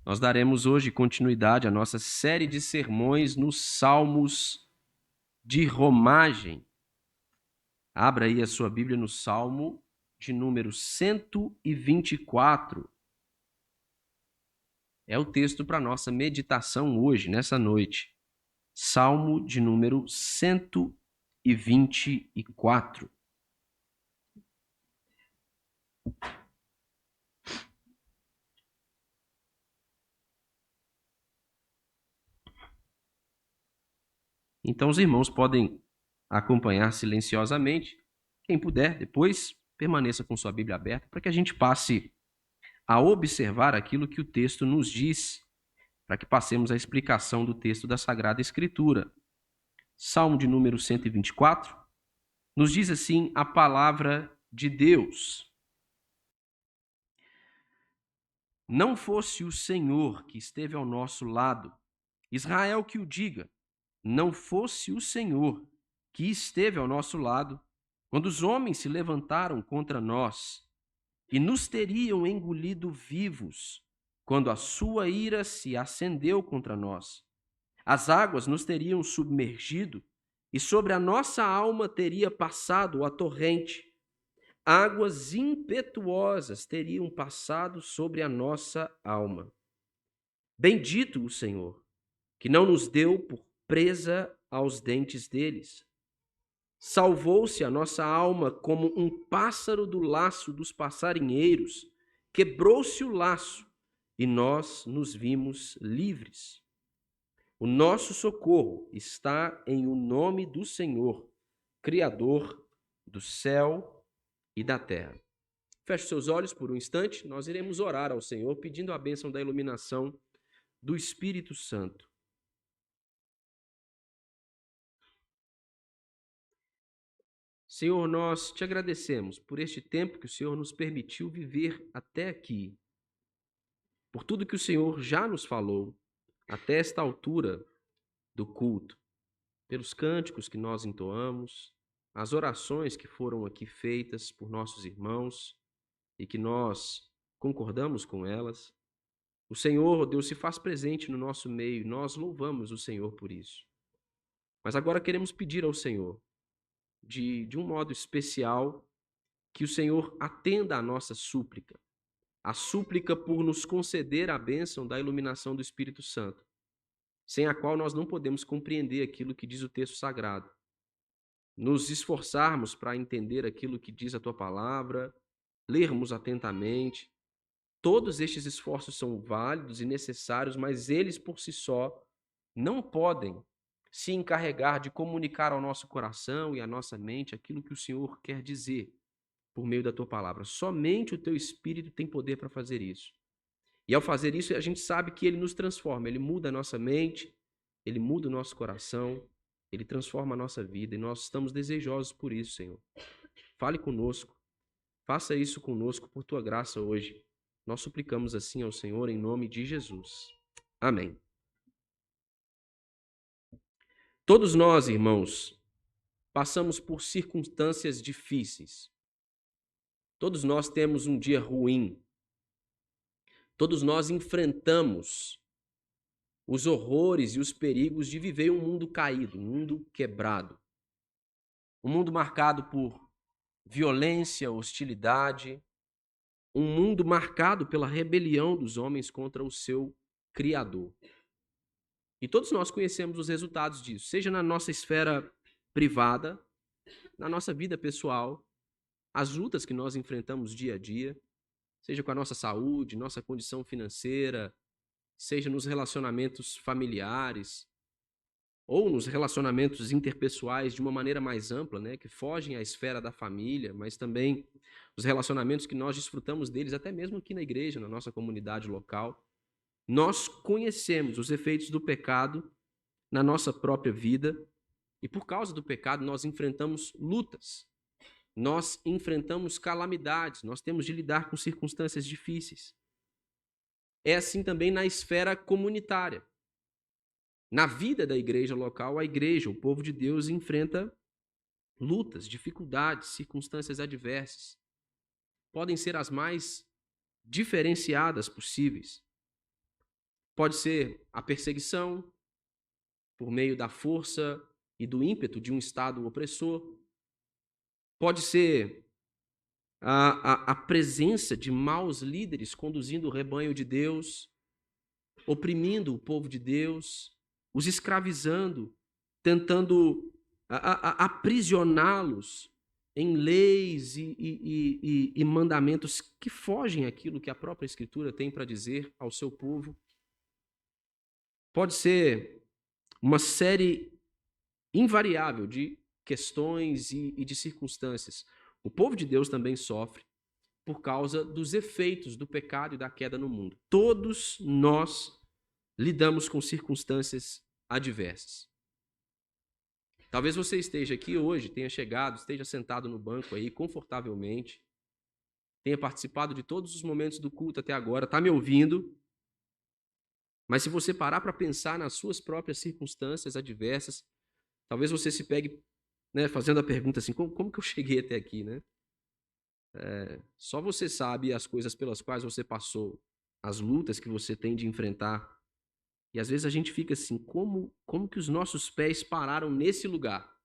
Nós daremos hoje continuidade à nossa série de sermões nos Salmos de Romagem. Abra aí a sua Bíblia no Salmo de número 124. É o texto para nossa meditação hoje, nessa noite. Salmo de número 124. Então os irmãos podem acompanhar silenciosamente. Quem puder, depois permaneça com sua Bíblia aberta para que a gente passe a observar aquilo que o texto nos diz, para que passemos à explicação do texto da Sagrada Escritura. Salmo de número 124 nos diz assim a palavra de Deus: Não fosse o Senhor que esteve ao nosso lado, Israel que o diga, não fosse o Senhor que esteve ao nosso lado, quando os homens se levantaram contra nós e nos teriam engolido vivos, quando a sua ira se acendeu contra nós. As águas nos teriam submergido e sobre a nossa alma teria passado a torrente. Águas impetuosas teriam passado sobre a nossa alma. Bendito o Senhor, que não nos deu por presa aos dentes deles. Salvou-se a nossa alma como um pássaro do laço dos passarinheiros. Quebrou-se o laço e nós nos vimos livres. O nosso socorro está em o nome do Senhor, Criador do céu e da terra. Feche seus olhos por um instante, nós iremos orar ao Senhor, pedindo a bênção da iluminação do Espírito Santo. Senhor, nós te agradecemos por este tempo que o Senhor nos permitiu viver até aqui, por tudo que o Senhor já nos falou até esta altura do culto, pelos cânticos que nós entoamos, as orações que foram aqui feitas por nossos irmãos e que nós concordamos com elas. O Senhor, Deus, se faz presente no nosso meio, nós louvamos o Senhor por isso. Mas agora queremos pedir ao Senhor, de um modo especial, que o Senhor atenda à nossa súplica, a súplica por nos conceder a bênção da iluminação do Espírito Santo, sem a qual nós não podemos compreender aquilo que diz o texto sagrado. Nos esforçarmos para entender aquilo que diz a tua palavra, lermos atentamente. Todos estes esforços são válidos e necessários, mas eles por si só não podem se encarregar de comunicar ao nosso coração e à nossa mente aquilo que o Senhor quer dizer por meio da tua palavra. Somente o teu Espírito tem poder para fazer isso. E ao fazer isso, a gente sabe que ele nos transforma, ele muda a nossa mente, ele muda o nosso coração, ele transforma a nossa vida e nós estamos desejosos por isso, Senhor. Fale conosco, faça isso conosco por tua graça hoje. Nós suplicamos assim ao Senhor em nome de Jesus. Amém. Todos nós, irmãos, passamos por circunstâncias difíceis. Todos nós temos um dia ruim. Todos nós enfrentamos os horrores e os perigos de viver um mundo caído, um mundo quebrado. Um mundo marcado por violência, hostilidade, um mundo marcado pela rebelião dos homens contra o seu Criador. E todos nós conhecemos os resultados disso, seja na nossa esfera privada, na nossa vida pessoal, as lutas que nós enfrentamos dia a dia, seja com a nossa saúde, nossa condição financeira, seja nos relacionamentos familiares ou nos relacionamentos interpessoais de uma maneira mais ampla, né, que fogem à esfera da família, mas também os relacionamentos que nós desfrutamos deles até mesmo aqui na igreja, na nossa comunidade local. Nós conhecemos os efeitos do pecado na nossa própria vida e por causa do pecado nós enfrentamos lutas, nós enfrentamos calamidades, nós temos de lidar com circunstâncias difíceis. É assim também na esfera comunitária. Na vida da igreja local, a igreja, o povo de Deus, enfrenta lutas, dificuldades, circunstâncias adversas. Podem ser as mais diferenciadas possíveis. Pode ser a perseguição por meio da força e do ímpeto de um Estado opressor. Pode ser a presença de maus líderes conduzindo o rebanho de Deus, oprimindo o povo de Deus, os escravizando, tentando aprisioná-los em leis e mandamentos que fogem àquilo que a própria Escritura tem para dizer ao seu povo. Pode ser uma série invariável de questões e de circunstâncias. O povo de Deus também sofre por causa dos efeitos do pecado e da queda no mundo. Todos nós lidamos com circunstâncias adversas. Talvez você esteja aqui hoje, tenha chegado, esteja sentado no banco aí confortavelmente, tenha participado de todos os momentos do culto até agora, está me ouvindo, mas se você parar para pensar nas suas próprias circunstâncias adversas, talvez você se pegue, né, fazendo a pergunta assim, como que eu cheguei até aqui, né? Só você sabe as coisas pelas quais você passou, as lutas que você tem de enfrentar. E às vezes a gente fica assim, como que os nossos pés pararam nesse lugar?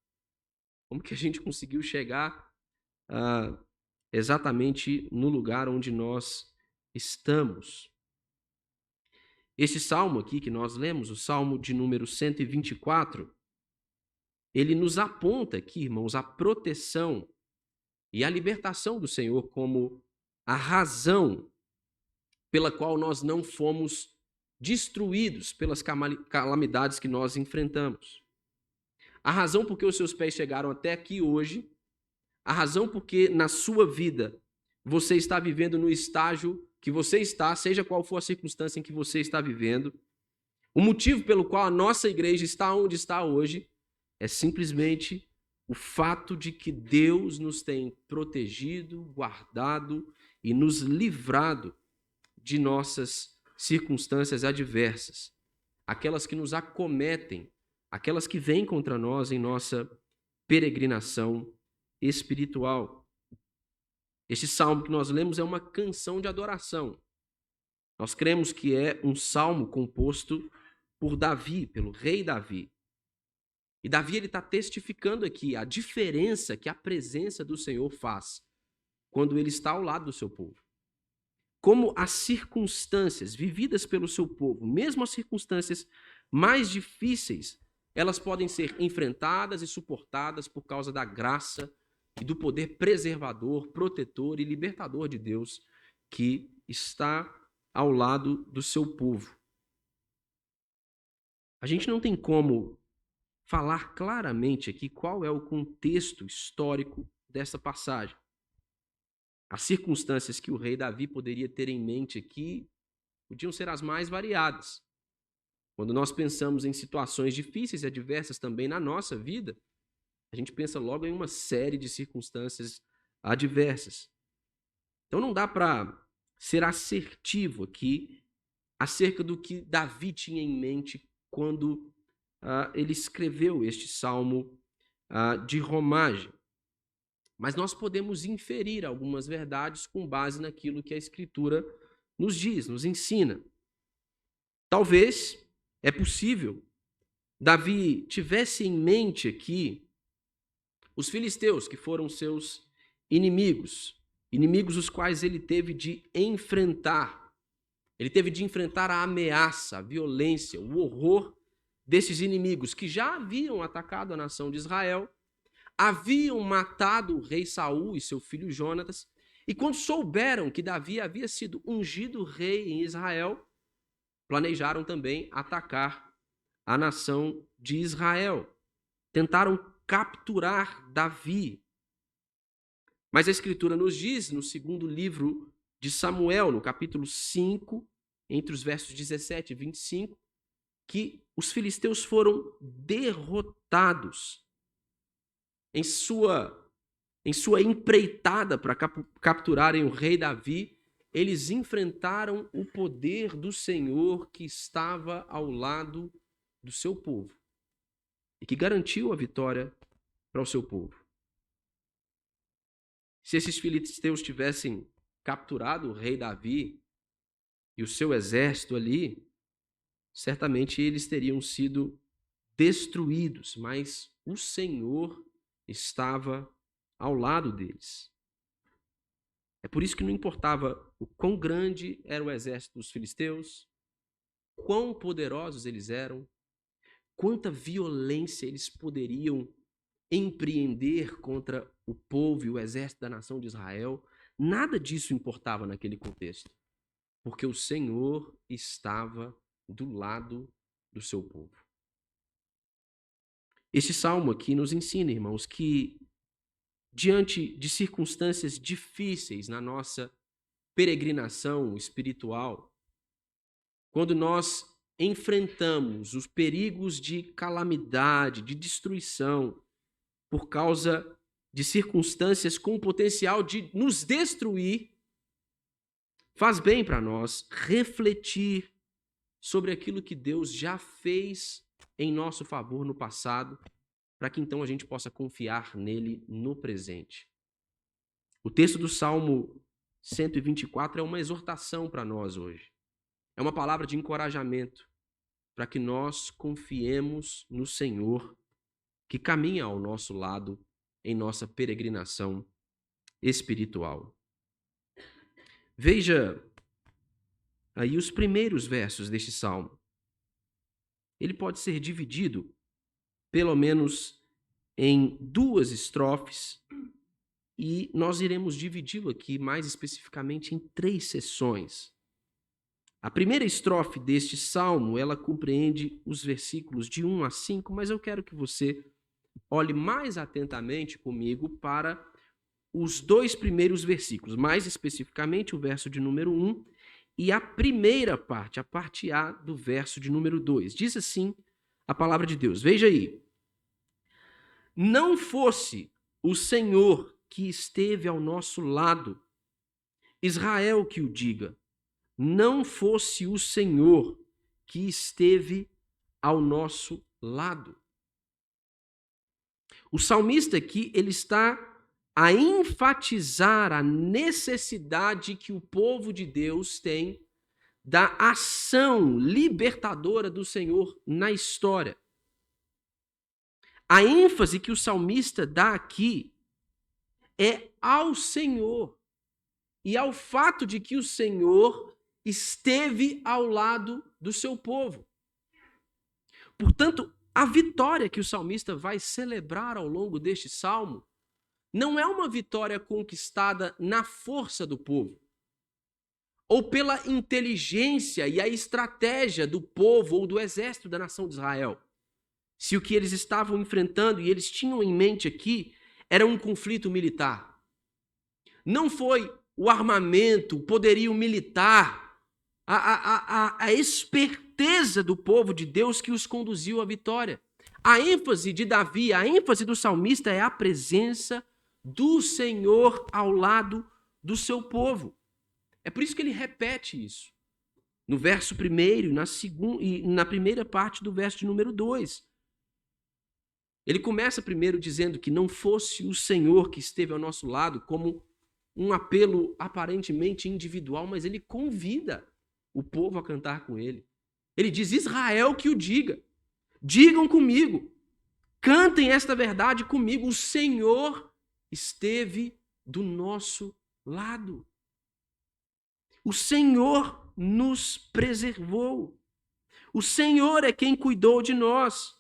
Como que a gente conseguiu chegar exatamente no lugar onde nós estamos? Esse salmo aqui que nós lemos, o salmo de número 124, ele nos aponta aqui, irmãos, a proteção e a libertação do Senhor como a razão pela qual nós não fomos destruídos pelas calamidades que nós enfrentamos. A razão por que os seus pés chegaram até aqui hoje, a razão por que na sua vida você está vivendo no estágio que você está, seja qual for a circunstância em que você está vivendo, o motivo pelo qual a nossa igreja está onde está hoje é simplesmente o fato de que Deus nos tem protegido, guardado e nos livrado de nossas circunstâncias adversas, aquelas que nos acometem, aquelas que vêm contra nós em nossa peregrinação espiritual. Este salmo que nós lemos é uma canção de adoração. Nós cremos que é um salmo composto por Davi, pelo rei Davi. E Davi está testificando aqui a diferença que a presença do Senhor faz quando ele está ao lado do seu povo. Como as circunstâncias vividas pelo seu povo, mesmo as circunstâncias mais difíceis, elas podem ser enfrentadas e suportadas por causa da graça e do poder preservador, protetor e libertador de Deus que está ao lado do seu povo. A gente não tem como falar claramente aqui qual é o contexto histórico dessa passagem. As circunstâncias que o rei Davi poderia ter em mente aqui podiam ser as mais variadas. Quando nós pensamos em situações difíceis e adversas também na nossa vida, a gente pensa logo em uma série de circunstâncias adversas. Então não dá para ser assertivo aqui acerca do que Davi tinha em mente quando ele escreveu este salmo de romagem. Mas nós podemos inferir algumas verdades com base naquilo que a Escritura nos diz, nos ensina. Talvez, é possível, Davi tivesse em mente aqui os filisteus, que foram seus inimigos os quais ele teve de enfrentar. Ele teve de enfrentar a ameaça, a violência, o horror desses inimigos que já haviam atacado a nação de Israel, haviam matado o rei Saul e seu filho Jonatas, e quando souberam que Davi havia sido ungido rei em Israel, planejaram também atacar a nação de Israel. Tentaram capturar Davi. Mas a Escritura nos diz, no segundo livro de Samuel, no capítulo 5, entre os versos 17 e 25, que os filisteus foram derrotados em sua empreitada para capturarem o rei Davi. Eles enfrentaram o poder do Senhor que estava ao lado do seu povo e que garantiu a vitória para o seu povo. Se esses filisteus tivessem capturado o rei Davi e o seu exército ali, certamente eles teriam sido destruídos, mas o Senhor estava ao lado deles. É por isso que não importava o quão grande era o exército dos filisteus, quão poderosos eles eram, quanta violência eles poderiam empreender contra o povo e o exército da nação de Israel. Nada disso importava naquele contexto, porque o Senhor estava do lado do seu povo. Este salmo aqui nos ensina, irmãos, que diante de circunstâncias difíceis na nossa peregrinação espiritual, quando nós enfrentamos os perigos de calamidade, de destruição, por causa de circunstâncias com o potencial de nos destruir, faz bem para nós refletir sobre aquilo que Deus já fez em nosso favor no passado, para que então a gente possa confiar nele no presente. O texto do Salmo 124 é uma exortação para nós hoje. É uma palavra de encorajamento para que nós confiemos no Senhor, que caminha ao nosso lado em nossa peregrinação espiritual. Veja aí os primeiros versos deste salmo. Ele pode ser dividido, pelo menos, em 2 estrofes, e nós iremos dividi-lo aqui mais especificamente em 3 seções. A primeira estrofe deste salmo, ela compreende os versículos de 1 a 5, mas eu quero que você olhe mais atentamente comigo para os 2 primeiros versículos, mais especificamente o verso de número 1 e a primeira parte, a parte A do verso de número 2. Diz assim a palavra de Deus. Veja aí. Não fosse o Senhor que esteve ao nosso lado, Israel que o diga, não fosse o Senhor que esteve ao nosso lado. O salmista aqui, ele está a enfatizar a necessidade que o povo de Deus tem da ação libertadora do Senhor na história. A ênfase que o salmista dá aqui é ao Senhor e ao fato de que o Senhor esteve ao lado do seu povo. Portanto, a vitória que o salmista vai celebrar ao longo deste salmo não é uma vitória conquistada na força do povo, ou pela inteligência e a estratégia do povo ou do exército da nação de Israel. Se o que eles estavam enfrentando e eles tinham em mente aqui era um conflito militar. Não foi o armamento, o poderio militar, a esperteza do povo de Deus que os conduziu à vitória. A ênfase de Davi, a ênfase do salmista é a presença do Senhor ao lado do seu povo. É por isso que ele repete isso. No verso 1 e na primeira parte do verso de número 2. Ele começa primeiro dizendo que não fosse o Senhor que esteve ao nosso lado, como um apelo aparentemente individual, mas ele convida o povo a cantar com ele. Ele diz, Israel que o diga. Digam comigo. Cantem esta verdade comigo. O Senhor esteve do nosso lado. O Senhor nos preservou. O Senhor é quem cuidou de nós.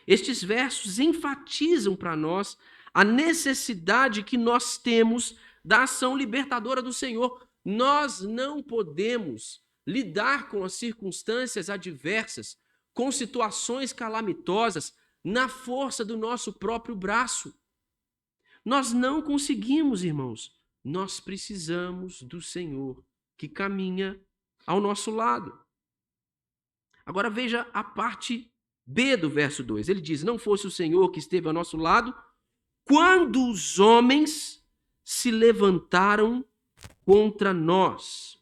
Estes versos enfatizam para nós a necessidade que nós temos da ação libertadora do Senhor. Nós não podemos lidar com as circunstâncias adversas, com situações calamitosas, na força do nosso próprio braço. Nós não conseguimos, irmãos. Nós precisamos do Senhor que caminha ao nosso lado. Agora veja a parte B do verso 2. Ele diz, não fosse o Senhor que esteve ao nosso lado, quando os homens se levantaram contra nós.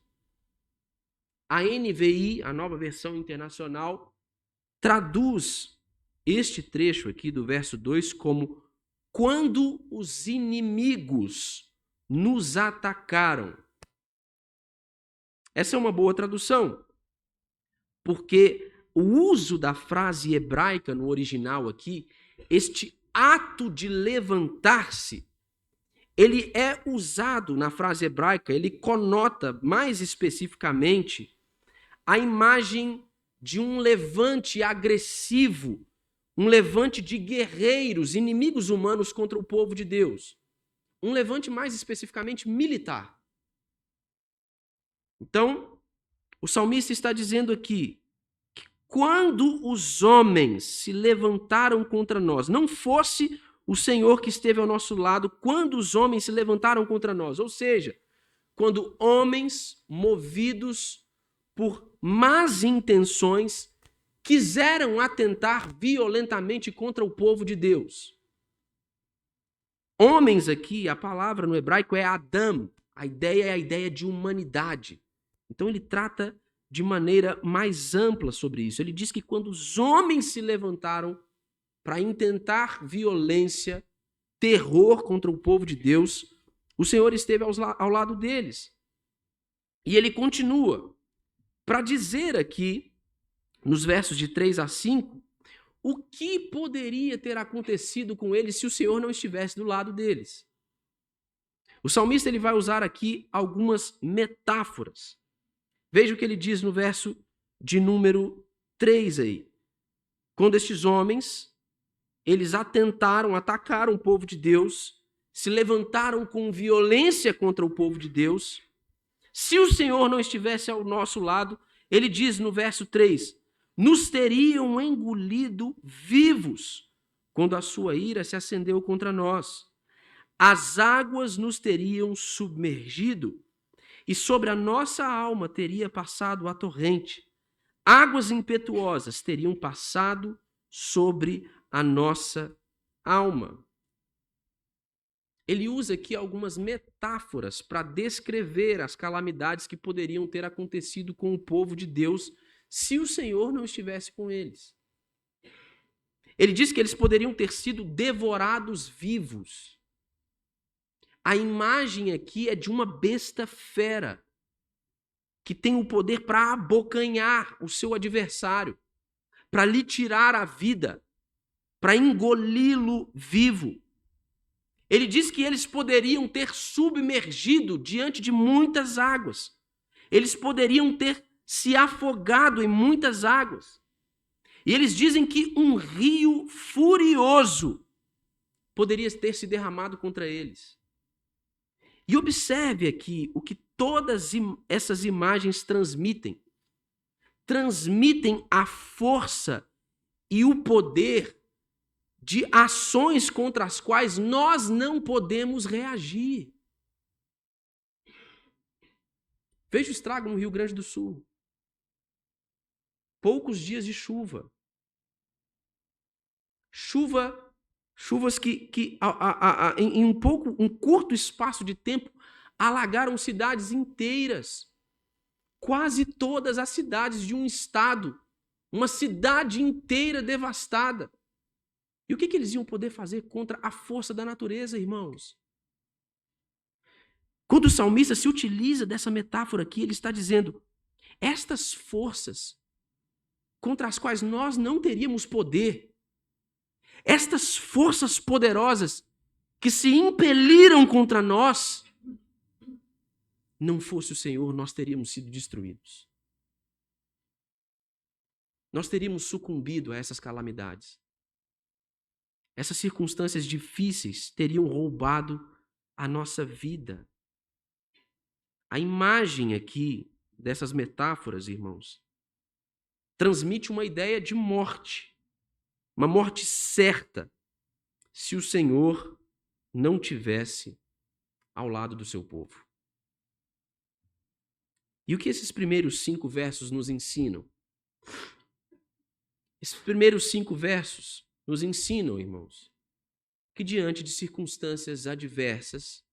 A NVI, a Nova Versão Internacional, traduz este trecho aqui do verso 2 como quando os inimigos nos atacaram. Essa é uma boa tradução. porque o uso da frase hebraica no original aqui, este ato de levantar-se, ele é usado na frase hebraica, ele conota mais especificamente a imagem de um levante agressivo, um levante de guerreiros, inimigos humanos contra o povo de Deus. Um levante mais especificamente militar. Então, o salmista está dizendo aqui que quando os homens se levantaram contra nós, não fosse o Senhor que esteve ao nosso lado, quando os homens se levantaram contra nós, ou seja, quando homens movidos por más intenções quiseram atentar violentamente contra o povo de Deus. Homens aqui, a palavra no hebraico é Adam, a ideia é a ideia de humanidade. Então ele trata de maneira mais ampla sobre isso. Ele diz que quando os homens se levantaram para intentar violência, terror contra o povo de Deus, o Senhor esteve ao lado deles. E ele continua para dizer aqui, nos versos de 3 a 5, o que poderia ter acontecido com eles se o Senhor não estivesse do lado deles. O salmista ele vai usar aqui algumas metáforas. Veja o que ele diz no verso de número 3 aí. Quando estes homens, eles atacaram o povo de Deus, se levantaram com violência contra o povo de Deus, se o Senhor não estivesse ao nosso lado, ele diz no verso 3, nos teriam engolido vivos quando a sua ira se acendeu contra nós. As águas nos teriam submergido e sobre a nossa alma teria passado a torrente. Águas impetuosas teriam passado sobre a nossa alma. Ele usa aqui algumas metáforas para descrever as calamidades que poderiam ter acontecido com o povo de Deus se o Senhor não estivesse com eles. Ele diz que eles poderiam ter sido devorados vivos. A imagem aqui é de uma besta fera que tem o poder para abocanhar o seu adversário, para lhe tirar a vida, para engoli-lo vivo. Ele diz que eles poderiam ter submergido diante de muitas águas. Eles poderiam ter se afogado em muitas águas. E eles dizem que um rio furioso poderia ter se derramado contra eles. E observe aqui o que todas essas imagens transmitem. Transmitem a força e o poder de ações contra as quais nós não podemos reagir. Veja o estrago no Rio Grande do Sul. Poucos dias de chuva. Chuvas que em um curto espaço de tempo alagaram cidades inteiras. Quase todas as cidades de um estado. Uma cidade inteira devastada. E o que eles iam poder fazer contra a força da natureza, irmãos? Quando o salmista se utiliza dessa metáfora aqui, ele está dizendo, estas forças contra as quais nós não teríamos poder, estas forças poderosas que se impeliram contra nós, não fosse o Senhor, nós teríamos sido destruídos. Nós teríamos sucumbido a essas calamidades. Essas circunstâncias difíceis teriam roubado a nossa vida. A imagem aqui dessas metáforas, irmãos, transmite uma ideia de morte. Uma morte certa, se o Senhor não tivesse ao lado do seu povo. E o que esses primeiros 5 versos nos ensinam? Esses primeiros 5 versos nos ensinam, irmãos, que diante de circunstâncias adversas,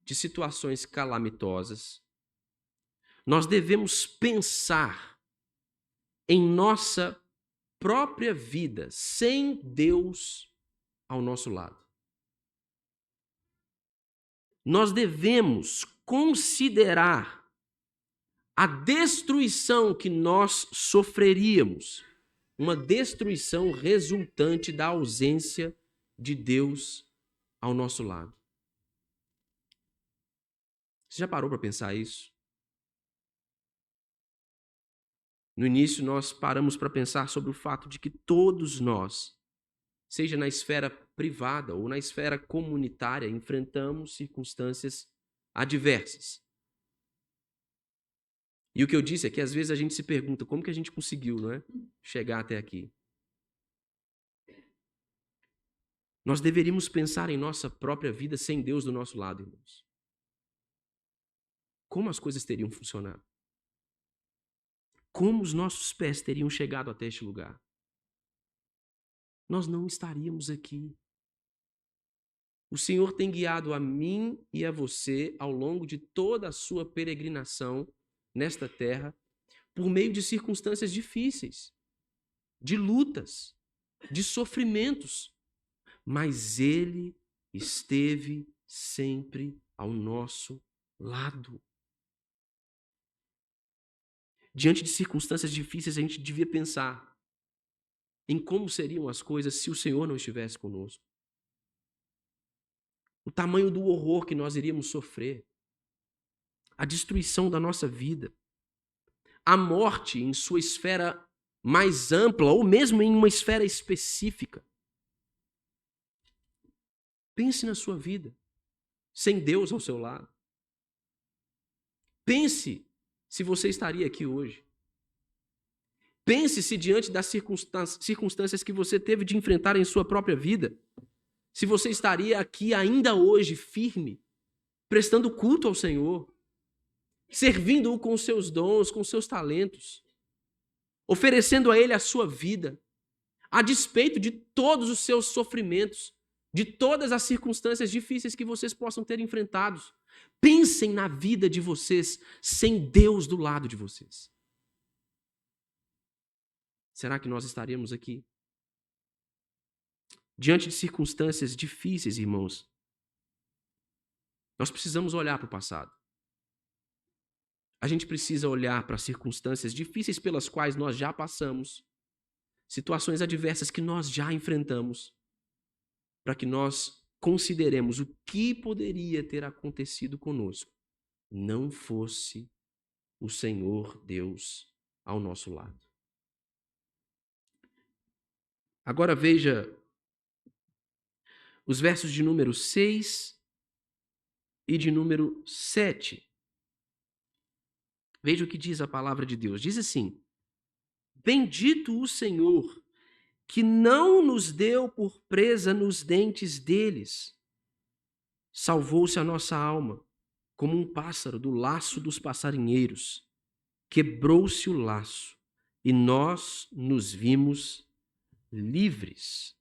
de situações calamitosas, nós devemos pensar em nossa própria vida sem Deus ao nosso lado. Nós devemos considerar a destruição que nós sofreríamos, uma destruição resultante da ausência de Deus ao nosso lado. Você já parou para pensar isso? No início, nós paramos para pensar sobre o fato de que todos nós, seja na esfera privada ou na esfera comunitária, enfrentamos circunstâncias adversas. E o que eu disse é que às vezes a gente se pergunta como que a gente conseguiu, não é, chegar até aqui. Nós deveríamos pensar em nossa própria vida sem Deus do nosso lado, irmãos. Como as coisas teriam funcionado? Como os nossos pés teriam chegado até este lugar? Nós não estaríamos aqui. O Senhor tem guiado a mim e a você ao longo de toda a sua peregrinação nesta terra, por meio de circunstâncias difíceis, de lutas, de sofrimentos, mas Ele esteve sempre ao nosso lado. Diante de circunstâncias difíceis, a gente devia pensar em como seriam as coisas se o Senhor não estivesse conosco. O tamanho do horror que nós iríamos sofrer, a destruição da nossa vida, a morte em sua esfera mais ampla ou mesmo em uma esfera específica. Pense na sua vida, sem Deus ao seu lado. Pense se você estaria aqui hoje. Pense se diante das circunstâncias que você teve de enfrentar em sua própria vida, se você estaria aqui ainda hoje firme, prestando culto ao Senhor, servindo-o com seus dons, com seus talentos, oferecendo a Ele a sua vida, a despeito de todos os seus sofrimentos, de todas as circunstâncias difíceis que vocês possam ter enfrentados. Pensem na vida de vocês sem Deus do lado de vocês. Será que nós estaríamos aqui? Diante de circunstâncias difíceis, irmãos, nós precisamos olhar para o passado. A gente precisa olhar para as circunstâncias difíceis pelas quais nós já passamos, situações adversas que nós já enfrentamos, para que nós consideremos o que poderia ter acontecido conosco, não fosse o Senhor Deus ao nosso lado. Agora veja os versos de número 6 e de número 7. Veja o que diz a palavra de Deus. Diz assim: bendito o Senhor, que não nos deu por presa nos dentes deles. Salvou-se a nossa alma, como um pássaro do laço dos passarinheiros. Quebrou-se o laço, e nós nos vimos livres.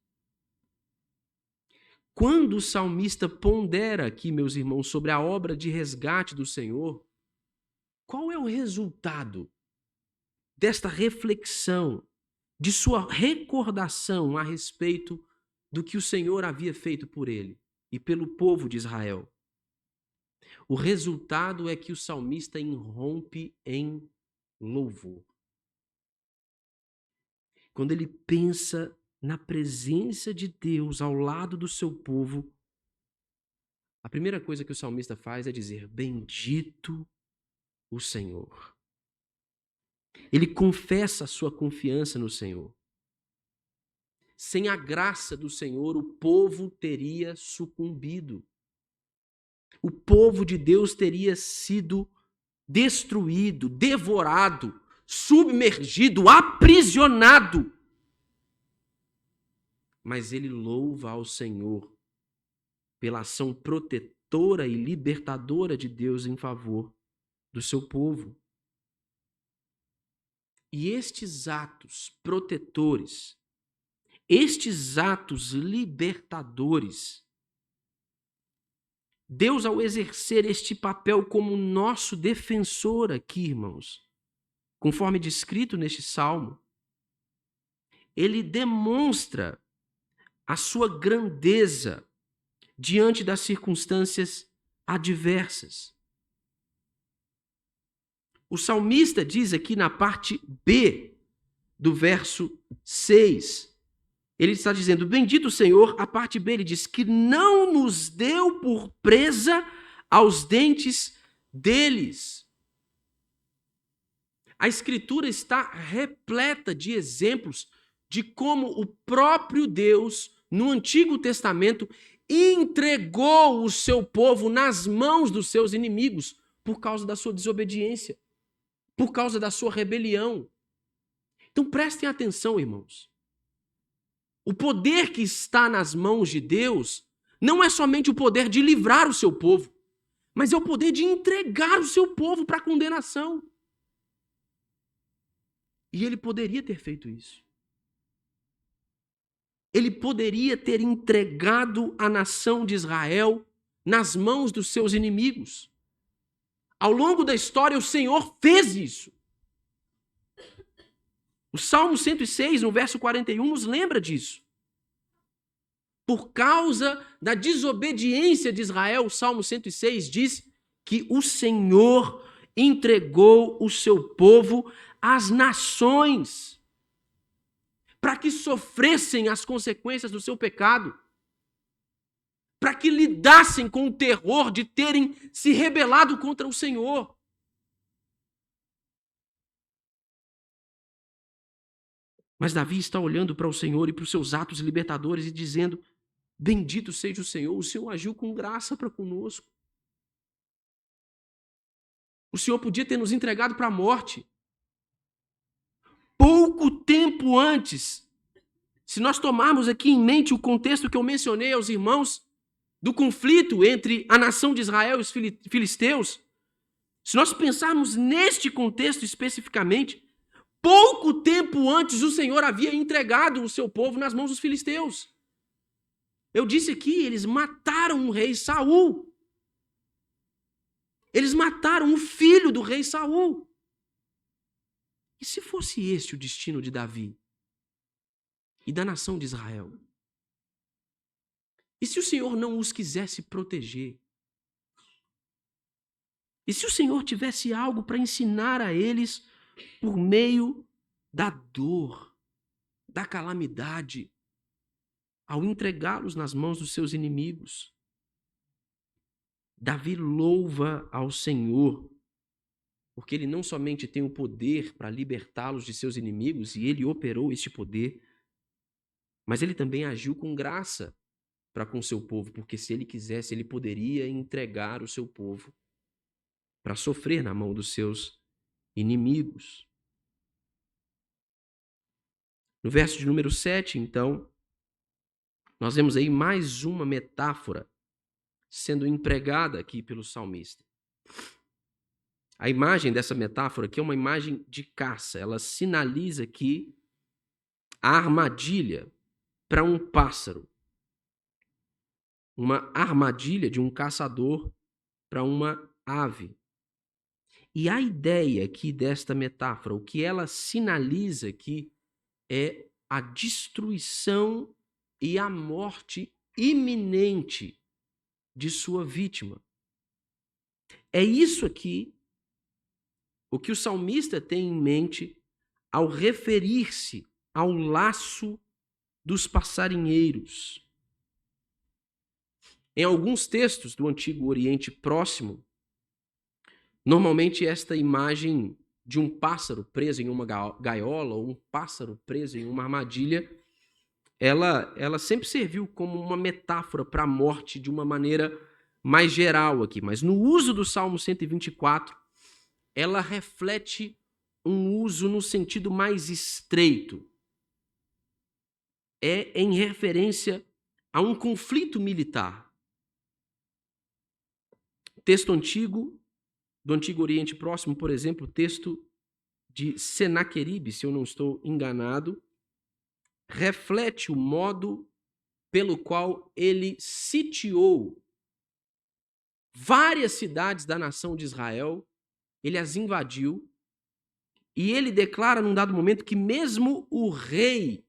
Quando o salmista pondera aqui, meus irmãos, sobre a obra de resgate do Senhor, qual é o resultado desta reflexão, de sua recordação a respeito do que o Senhor havia feito por ele e pelo povo de Israel? O resultado é que o salmista irrompe em louvor. Quando ele pensa na presença de Deus ao lado do seu povo, a primeira coisa que o salmista faz é dizer: bendito o Senhor. Ele confessa a sua confiança no Senhor. Sem a graça do Senhor, o povo teria sucumbido. O povo de Deus teria sido destruído, devorado, submergido, aprisionado. Mas ele louva ao Senhor pela ação protetora e libertadora de Deus em favor do seu povo. E estes atos protetores, estes atos libertadores, Deus, ao exercer este papel como nosso defensor aqui, irmãos, conforme descrito neste salmo, ele demonstra a sua grandeza diante das circunstâncias adversas. O salmista diz aqui na parte B do verso 6, ele está dizendo, bendito o Senhor, a parte B ele diz, que não nos deu por presa aos dentes deles. A Escritura está repleta de exemplos de como o próprio Deus, no Antigo Testamento, entregou o seu povo nas mãos dos seus inimigos por causa da sua desobediência, por causa da sua rebelião. Então prestem atenção, irmãos. O poder que está nas mãos de Deus não é somente o poder de livrar o seu povo, mas é o poder de entregar o seu povo para a condenação. E ele poderia ter feito isso. Ele poderia ter entregado a nação de Israel nas mãos dos seus inimigos. Ao longo da história, o Senhor fez isso. O Salmo 106, no verso 41, nos lembra disso. Por causa da desobediência de Israel, o Salmo 106 diz que o Senhor entregou o seu povo às nações para que sofressem as consequências do seu pecado, para que lidassem com o terror de terem se rebelado contra o Senhor. Mas Davi está olhando para o Senhor e para os seus atos libertadores e dizendo, bendito seja o Senhor agiu com graça para conosco. O Senhor podia ter nos entregado para a morte. Pouco tempo antes, se nós tomarmos aqui em mente o contexto que eu mencionei aos irmãos, do conflito entre a nação de Israel e os filisteus, se nós pensarmos neste contexto especificamente, pouco tempo antes o Senhor havia entregado o seu povo nas mãos dos filisteus. Eu disse aqui, eles mataram o rei Saul. Eles mataram o filho do rei Saul. E se fosse esse o destino de Davi e da nação de Israel? E se o Senhor não os quisesse proteger? E se o Senhor tivesse algo para ensinar a eles por meio da dor, da calamidade, ao entregá-los nas mãos dos seus inimigos? Davi louva ao Senhor, porque ele não somente tem o poder para libertá-los de seus inimigos, e ele operou este poder, mas ele também agiu com graça para com o seu povo, porque se ele quisesse, ele poderia entregar o seu povo para sofrer na mão dos seus inimigos. No verso de número 7, então, nós vemos aí mais uma metáfora sendo empregada aqui pelo salmista. A imagem dessa metáfora aqui é uma imagem de caça. Ela sinaliza aqui a armadilha para um pássaro. Uma armadilha de um caçador para uma ave. E a ideia aqui desta metáfora, o que ela sinaliza aqui é a destruição e a morte iminente de sua vítima. É isso aqui o que o salmista tem em mente ao referir-se ao laço dos passarinheiros. Em alguns textos do Antigo Oriente Próximo, normalmente esta imagem de um pássaro preso em uma gaiola ou um pássaro preso em uma armadilha, ela sempre serviu como uma metáfora para a morte de uma maneira mais geral aqui. Mas no uso do Salmo 124, ela reflete um uso no sentido mais estreito. É em referência a um conflito militar. Texto antigo, do Antigo Oriente Próximo, por exemplo, o texto de Senaqueribe, se eu não estou enganado, reflete o modo pelo qual ele sitiou várias cidades da nação de Israel, ele as invadiu, e ele declara num dado momento que mesmo o rei,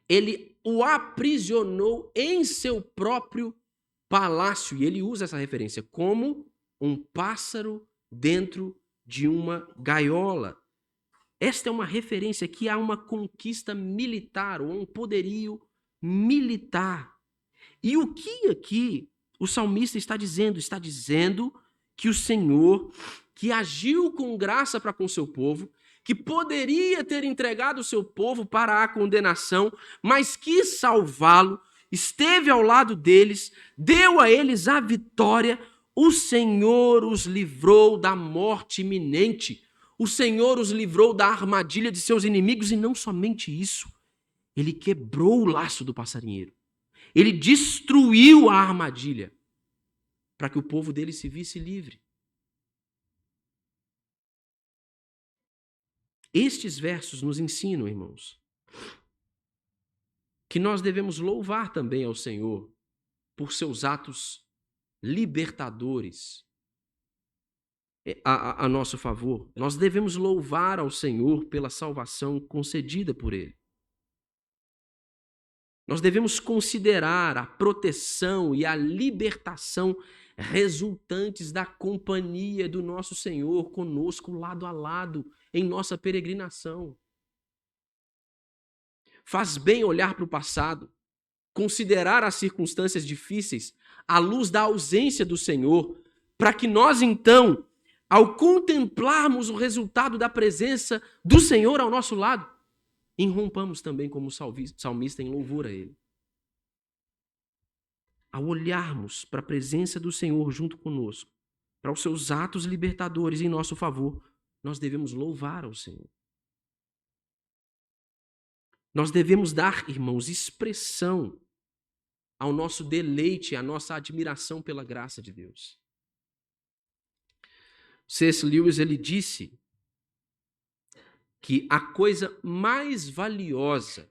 ele o aprisionou em seu próprio palácio, e ele usa essa referência como um pássaro dentro de uma gaiola. Esta é uma referência que há uma conquista militar, ou um poderio militar. E o que aqui o salmista está dizendo? Está dizendo que o Senhor, que agiu com graça para com o seu povo, que poderia ter entregado o seu povo para a condenação, mas quis salvá-lo, esteve ao lado deles, deu a eles a vitória. O Senhor os livrou da morte iminente. O Senhor os livrou da armadilha de seus inimigos, e não somente isso, ele quebrou o laço do passarinheiro. Ele destruiu a armadilha para que o povo dele se visse livre. Estes versos nos ensinam, irmãos, que nós devemos louvar também ao Senhor por seus atos libertadores a nosso favor. Nós devemos louvar ao Senhor pela salvação concedida por Ele. Nós devemos considerar a proteção e a libertação resultantes da companhia do nosso Senhor conosco lado a lado em nossa peregrinação. Faz bem olhar para o passado, considerar as circunstâncias difíceis à luz da ausência do Senhor, para que nós então, ao contemplarmos o resultado da presença do Senhor ao nosso lado, irrompamos também como salmista em louvor a Ele. Ao olharmos para a presença do Senhor junto conosco, para os seus atos libertadores em nosso favor, nós devemos louvar ao Senhor. Nós devemos dar, irmãos, expressão ao nosso deleite, à nossa admiração pela graça de Deus. C.S. Lewis, ele disse que a coisa mais valiosa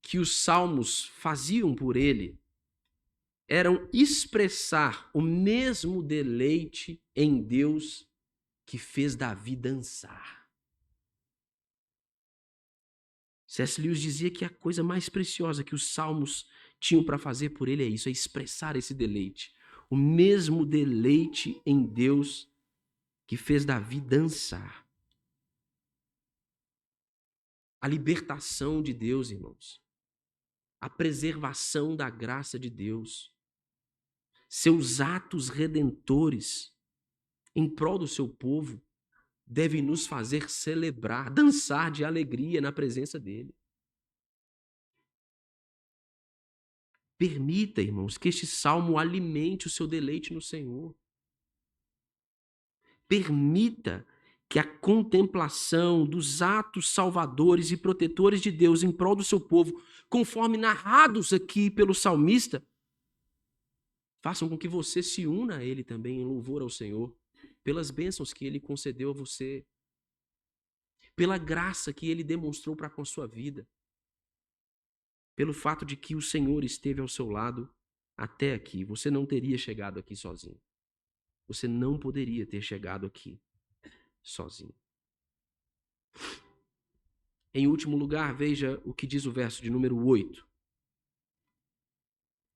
que os salmos faziam por ele eram expressar o mesmo deleite em Deus que fez Davi dançar. C.S. Lewis dizia que a coisa mais preciosa que os salmos tinham para fazer por ele é isso, é expressar esse deleite. O mesmo deleite em Deus que fez Davi dançar. A libertação de Deus, irmãos. A preservação da graça de Deus. Seus atos redentores em prol do seu povo devem nos fazer celebrar, dançar de alegria na presença dele. Permita, irmãos, que este salmo alimente o seu deleite no Senhor. Permita que a contemplação dos atos salvadores e protetores de Deus em prol do seu povo, conforme narrados aqui pelo salmista, façam com que você se una a Ele também em louvor ao Senhor, pelas bênçãos que Ele concedeu a você, pela graça que Ele demonstrou para com a sua vida, pelo fato de que o Senhor esteve ao seu lado até aqui. Você não teria chegado aqui sozinho. Você não poderia ter chegado aqui sozinho. Em último lugar, veja o que diz o verso de número 8.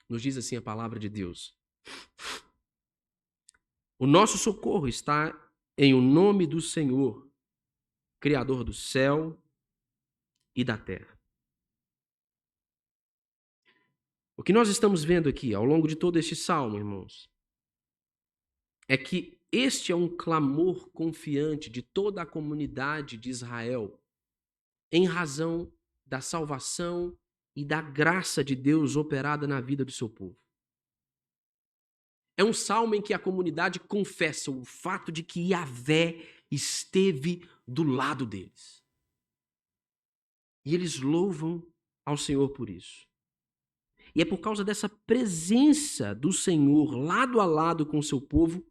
Nos diz assim a palavra de Deus: o nosso socorro está em o nome do Senhor, Criador do céu e da terra. O que nós estamos vendo aqui, ao longo de todo este salmo, irmãos, é que este é um clamor confiante de toda a comunidade de Israel em razão da salvação e da graça de Deus operada na vida do seu povo. É um salmo em que a comunidade confessa o fato de que Yahvé esteve do lado deles. E eles louvam ao Senhor por isso. E é por causa dessa presença do Senhor lado a lado com o seu povo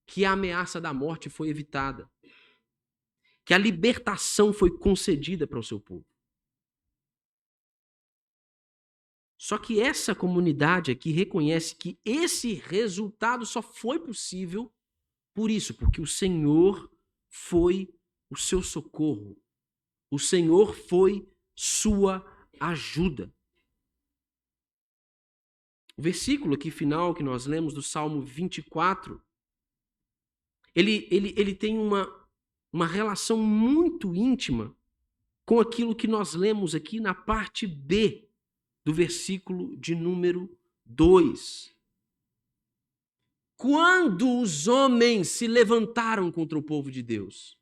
que a ameaça da morte foi evitada, que a libertação foi concedida para o seu povo. Só que essa comunidade aqui reconhece que esse resultado só foi possível por isso, porque o Senhor foi o seu socorro. O Senhor foi sua ajuda. O versículo aqui final que nós lemos do Salmo 24, ele tem uma relação muito íntima com aquilo que nós lemos aqui na parte B do versículo de número 2. Quando os homens se levantaram contra o povo de Deus,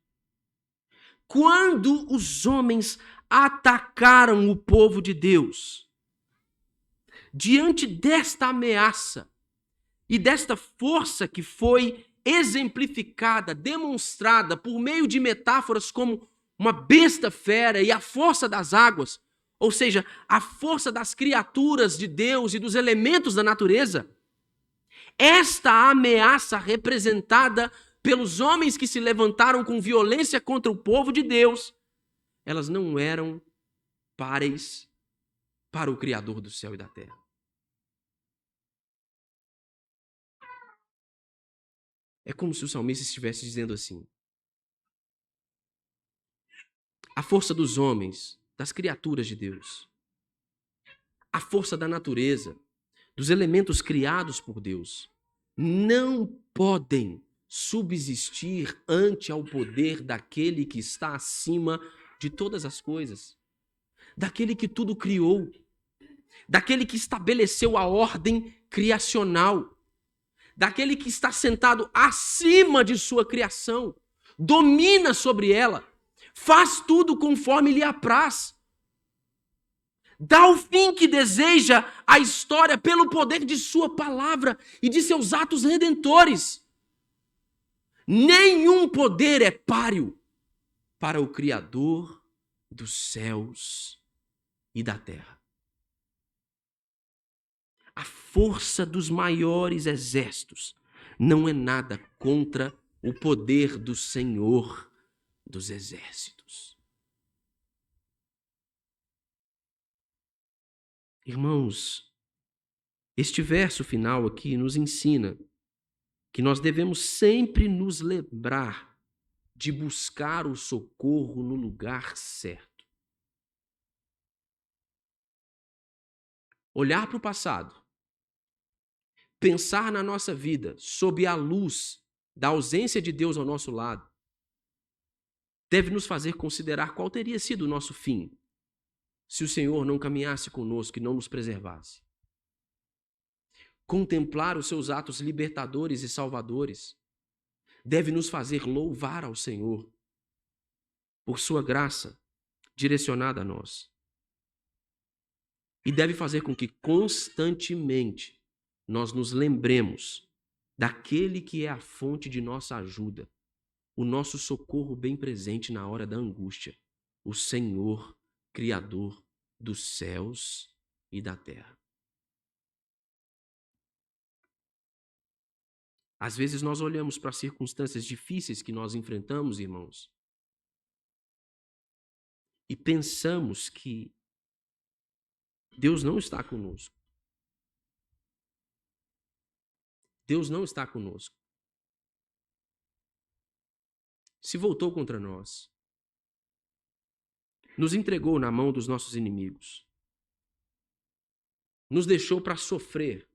quando os homens atacaram o povo de Deus, diante desta ameaça e desta força que foi exemplificada, demonstrada por meio de metáforas como uma besta fera e a força das águas, ou seja, a força das criaturas de Deus e dos elementos da natureza, esta ameaça representada pelos homens que se levantaram com violência contra o povo de Deus, elas não eram páreis para o Criador do céu e da terra. É como se o salmista estivesse dizendo assim: a força dos homens, das criaturas de Deus, a força da natureza, dos elementos criados por Deus, não podem subsistir ante ao poder daquele que está acima de todas as coisas, daquele que tudo criou, daquele que estabeleceu a ordem criacional, daquele que está sentado acima de sua criação, domina sobre ela, faz tudo conforme lhe apraz, dá o fim que deseja à história pelo poder de sua palavra e de seus atos redentores. Nenhum poder é páreo para o Criador dos céus e da terra. A força dos maiores exércitos não é nada contra o poder do Senhor dos exércitos. Irmãos, este verso final aqui nos ensina que nós devemos sempre nos lembrar de buscar o socorro no lugar certo. Olhar para o passado, pensar na nossa vida sob a luz da ausência de Deus ao nosso lado, deve nos fazer considerar qual teria sido o nosso fim se o Senhor não caminhasse conosco e não nos preservasse. Contemplar os seus atos libertadores e salvadores deve nos fazer louvar ao Senhor por sua graça direcionada a nós. E deve fazer com que constantemente nós nos lembremos daquele que é a fonte de nossa ajuda, o nosso socorro bem presente na hora da angústia, o Senhor, Criador dos céus e da terra. Às vezes nós olhamos para as circunstâncias difíceis que nós enfrentamos, irmãos, e pensamos que Deus não está conosco. Deus não está conosco. Se voltou contra nós. Nos entregou na mão dos nossos inimigos. Nos deixou para sofrer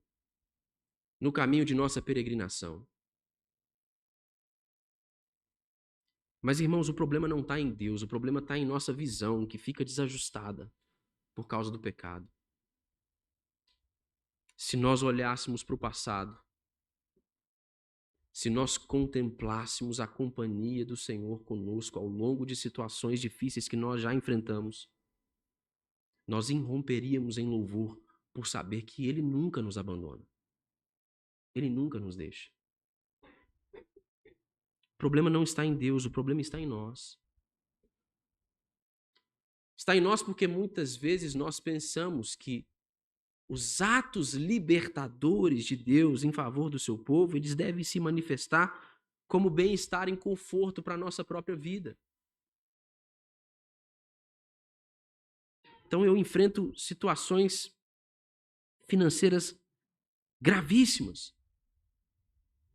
no caminho de nossa peregrinação. Mas, irmãos, o problema não está em Deus, o problema está em nossa visão, que fica desajustada por causa do pecado. Se nós olhássemos para o passado, se nós contemplássemos a companhia do Senhor conosco ao longo de situações difíceis que nós já enfrentamos, nós irromperíamos em louvor por saber que Ele nunca nos abandona. Ele nunca nos deixa. O problema não está em Deus, o problema está em nós. Está em nós porque muitas vezes nós pensamos que os atos libertadores de Deus em favor do seu povo, eles devem se manifestar como bem-estar e conforto para a nossa própria vida. Então eu enfrento situações financeiras gravíssimas.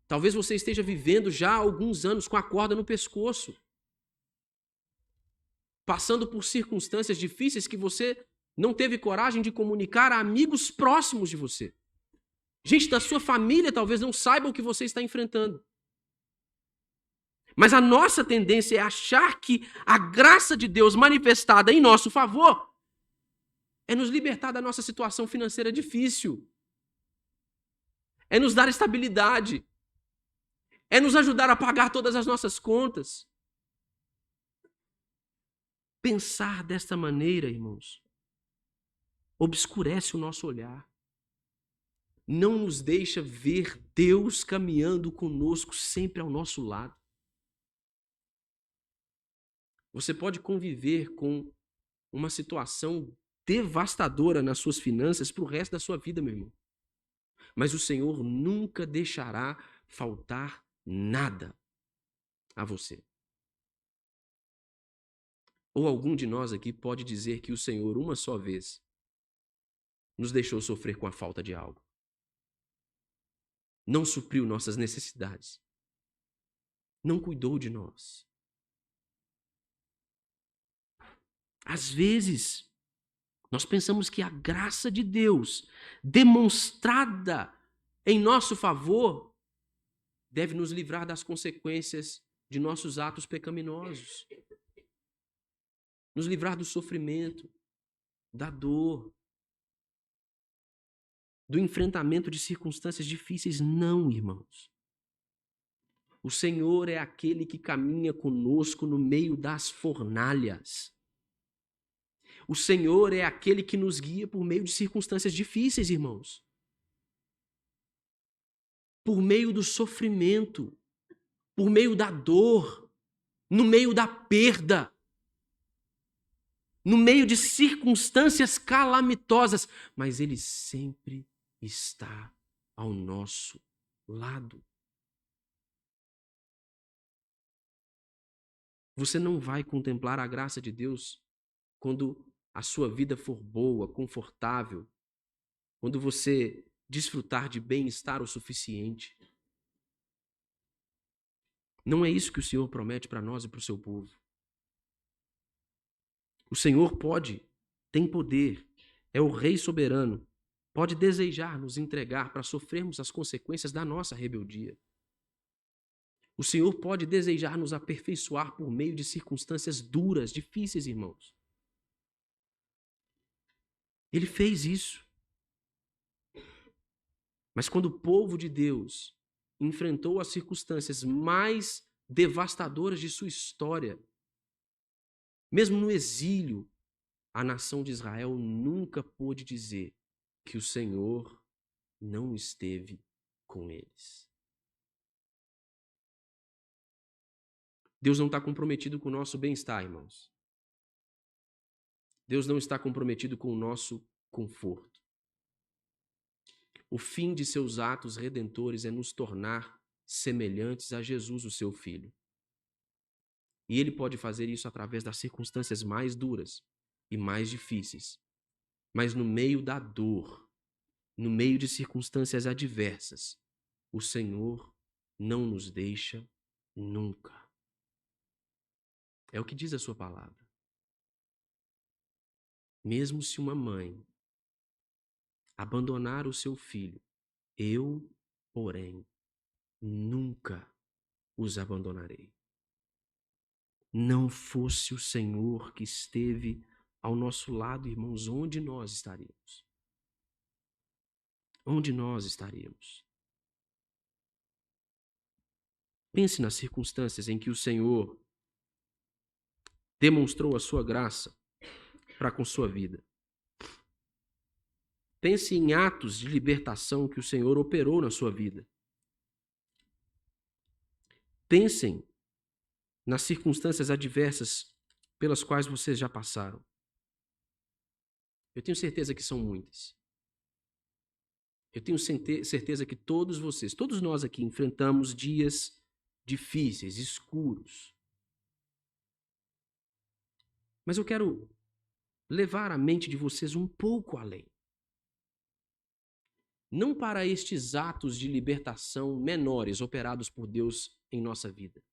Talvez você esteja vivendo já há alguns anos com a corda no pescoço, passando por circunstâncias difíceis que você não teve coragem de comunicar a amigos próximos de você. Gente da sua família talvez não saiba o que você está enfrentando. Mas a nossa tendência é achar que a graça de Deus manifestada em nosso favor é nos libertar da nossa situação financeira difícil, é nos dar estabilidade, é nos ajudar a pagar todas as nossas contas. Pensar desta maneira, irmãos, obscurece o nosso olhar. Não nos deixa ver Deus caminhando conosco sempre ao nosso lado. Você pode conviver com uma situação devastadora nas suas finanças para o resto da sua vida, meu irmão. Mas o Senhor nunca deixará faltar nada a você. Ou algum de nós aqui pode dizer que o Senhor, uma só vez, nos deixou sofrer com a falta de algo. Não supriu nossas necessidades. Não cuidou de nós. Às vezes, nós pensamos que a graça de Deus, demonstrada em nosso favor, deve nos livrar das consequências de nossos atos pecaminosos. Nos livrar do sofrimento, da dor, do enfrentamento de circunstâncias difíceis. Não, irmãos. O Senhor é aquele que caminha conosco no meio das fornalhas. O Senhor é aquele que nos guia por meio de circunstâncias difíceis, irmãos. Por meio do sofrimento, por meio da dor, no meio da perda, no meio de circunstâncias calamitosas, mas Ele sempre está ao nosso lado. Você não vai contemplar a graça de Deus quando a sua vida for boa, confortável, quando você desfrutar de bem-estar o suficiente. Não é isso que o Senhor promete para nós e para o seu povo. O Senhor tem poder, é o Rei soberano, pode desejar nos entregar para sofrermos as consequências da nossa rebeldia. O Senhor pode desejar nos aperfeiçoar por meio de circunstâncias duras, difíceis, irmãos. Ele fez isso. Mas quando o povo de Deus enfrentou as circunstâncias mais devastadoras de sua história, mesmo no exílio, a nação de Israel nunca pôde dizer que o Senhor não esteve com eles. Deus não está comprometido com o nosso bem-estar, irmãos. Deus não está comprometido com o nosso conforto. O fim de seus atos redentores é nos tornar semelhantes a Jesus, o seu Filho. E Ele pode fazer isso através das circunstâncias mais duras e mais difíceis. Mas no meio da dor, no meio de circunstâncias adversas, o Senhor não nos deixa nunca. É o que diz a sua palavra. Mesmo se uma mãe abandonar o seu filho, eu, porém, nunca os abandonarei. Não fosse o Senhor que esteve ao nosso lado, irmãos, onde nós estaríamos? Onde nós estaríamos? Pense nas circunstâncias em que o Senhor demonstrou a sua graça para com sua vida. Pense em atos de libertação que o Senhor operou na sua vida. Pensem nas circunstâncias adversas pelas quais vocês já passaram. Eu tenho certeza que são muitas. Eu tenho certeza que todos vocês, todos nós aqui, enfrentamos dias difíceis, escuros. Mas eu quero levar a mente de vocês um pouco além. Não para estes atos de libertação menores operados por Deus em nossa vida,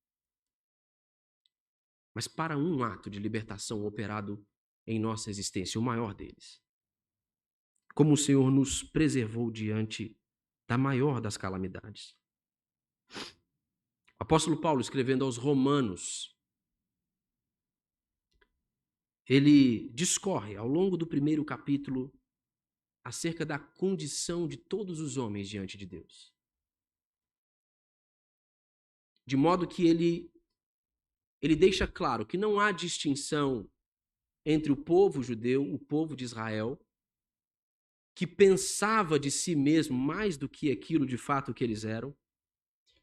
mas para um ato de libertação operado em nossa existência, o maior deles. Como o Senhor nos preservou diante da maior das calamidades. O apóstolo Paulo, escrevendo aos Romanos, ele discorre ao longo do primeiro capítulo acerca da condição de todos os homens diante de Deus. De modo que ele deixa claro que não há distinção entre o povo judeu, o povo de Israel, que pensava de si mesmo mais do que aquilo de fato que eles eram,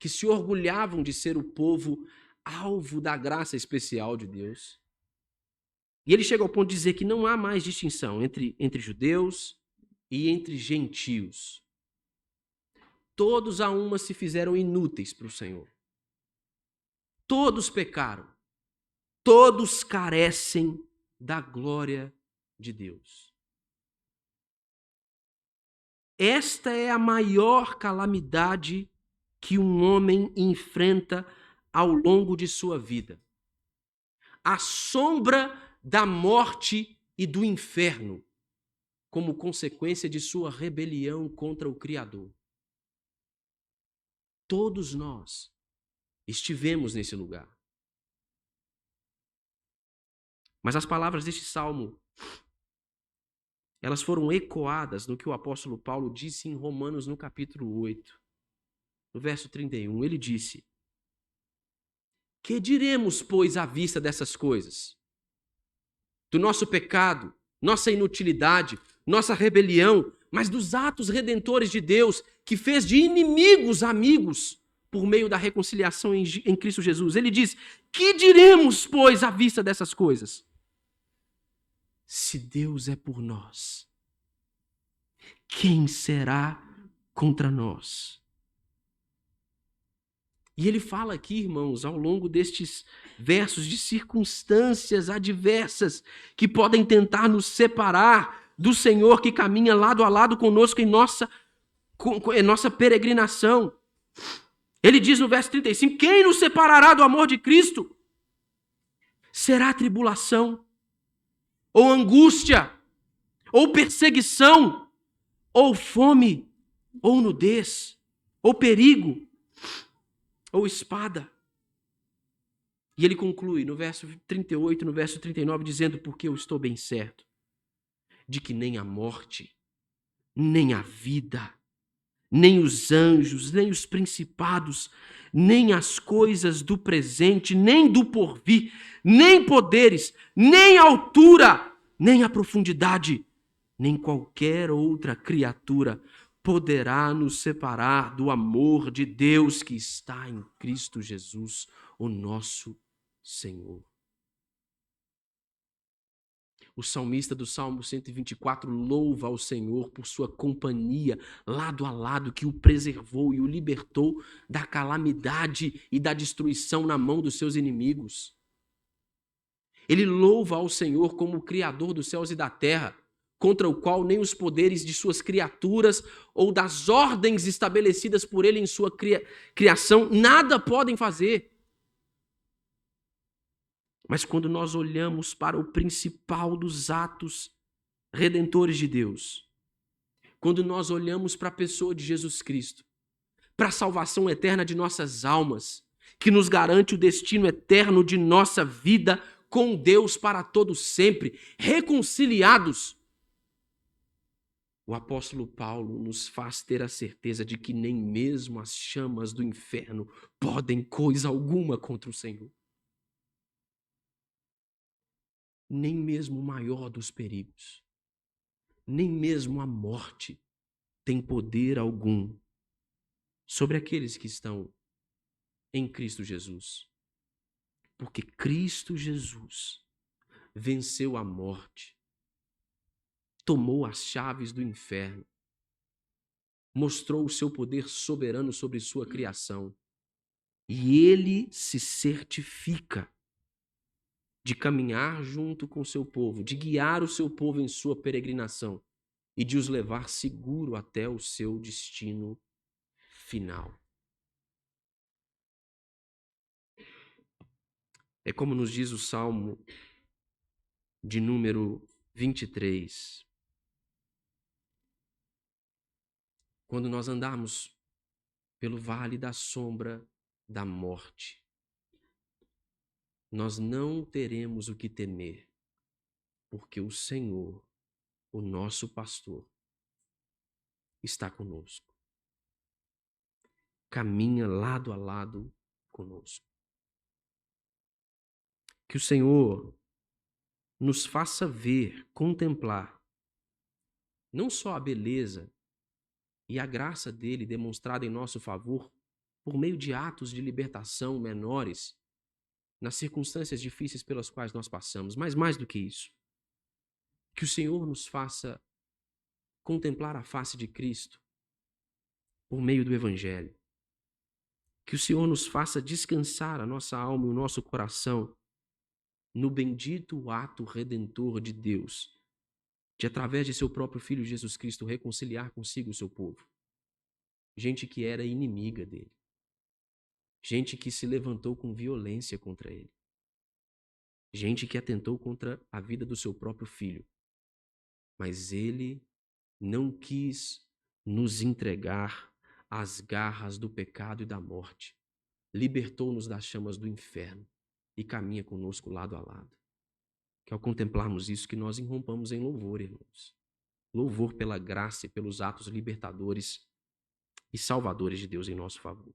que se orgulhavam de ser o povo alvo da graça especial de Deus. E ele chega ao ponto de dizer que não há mais distinção entre judeus e entre gentios. Todos a uma se fizeram inúteis para o Senhor. Todos pecaram. Todos carecem da glória de Deus. Esta é a maior calamidade que um homem enfrenta ao longo de sua vida. A sombra da morte e do inferno, como consequência de sua rebelião contra o Criador. Todos nós estivemos nesse lugar. Mas as palavras deste salmo, elas foram ecoadas no que o apóstolo Paulo disse em Romanos, no capítulo 8, no verso 31. Ele disse: que diremos, pois, à vista dessas coisas? Do nosso pecado, nossa inutilidade, nossa rebelião, mas dos atos redentores de Deus, que fez de inimigos amigos por meio da reconciliação em Cristo Jesus. Ele diz: que diremos, pois, à vista dessas coisas? Se Deus é por nós, quem será contra nós? E ele fala aqui, irmãos, ao longo destes versos, de circunstâncias adversas que podem tentar nos separar do Senhor que caminha lado a lado conosco em nossa peregrinação. Ele diz no verso 35, quem nos separará do amor de Cristo? Será tribulação, ou angústia, ou perseguição, ou fome, ou nudez, ou perigo, ou espada. E ele conclui no verso 38, no verso 39, dizendo: porque eu estou bem certo de que nem a morte, nem a vida, nem os anjos, nem os principados, nem as coisas do presente, nem do porvir, nem poderes, nem altura, nem a profundidade, nem qualquer outra criatura poderá nos separar do amor de Deus que está em Cristo Jesus, o nosso Senhor. O salmista do Salmo 124 louva ao Senhor por sua companhia, lado a lado, que o preservou e o libertou da calamidade e da destruição na mão dos seus inimigos. Ele louva ao Senhor como o Criador dos céus e da terra, contra o qual nem os poderes de suas criaturas ou das ordens estabelecidas por ele em sua criação nada podem fazer. Mas quando nós olhamos para o principal dos atos redentores de Deus, quando nós olhamos para a pessoa de Jesus Cristo, para a salvação eterna de nossas almas, que nos garante o destino eterno de nossa vida com Deus para todo sempre, reconciliados, o apóstolo Paulo nos faz ter a certeza de que nem mesmo as chamas do inferno podem coisa alguma contra o Senhor. Nem mesmo o maior dos perigos, nem mesmo a morte tem poder algum sobre aqueles que estão em Cristo Jesus. Porque Cristo Jesus venceu a morte, tomou as chaves do inferno, mostrou o seu poder soberano sobre sua criação, e ele se certifica de caminhar junto com o seu povo, de guiar o seu povo em sua peregrinação e de os levar seguro até o seu destino final. É como nos diz o Salmo de número 23. Quando nós andarmos pelo vale da sombra da morte. Nós não teremos o que temer, porque o Senhor, o nosso pastor, está conosco. Caminha lado a lado conosco. Que o Senhor nos faça ver, contemplar, não só a beleza e a graça dele demonstrada em nosso favor por meio de atos de libertação menores nas circunstâncias difíceis pelas quais nós passamos, mas mais do que isso, que o Senhor nos faça contemplar a face de Cristo por meio do Evangelho. Que o Senhor nos faça descansar a nossa alma e o nosso coração no bendito ato redentor de Deus, de através de seu próprio Filho Jesus Cristo reconciliar consigo o seu povo. Gente que era inimiga dele. Gente que se levantou com violência contra ele. Gente que atentou contra a vida do seu próprio filho. Mas ele não quis nos entregar às garras do pecado e da morte. Libertou-nos das chamas do inferno e caminha conosco lado a lado. Que ao contemplarmos isso, que nós irrompamos em louvor, irmãos. Louvor pela graça e pelos atos libertadores e salvadores de Deus em nosso favor.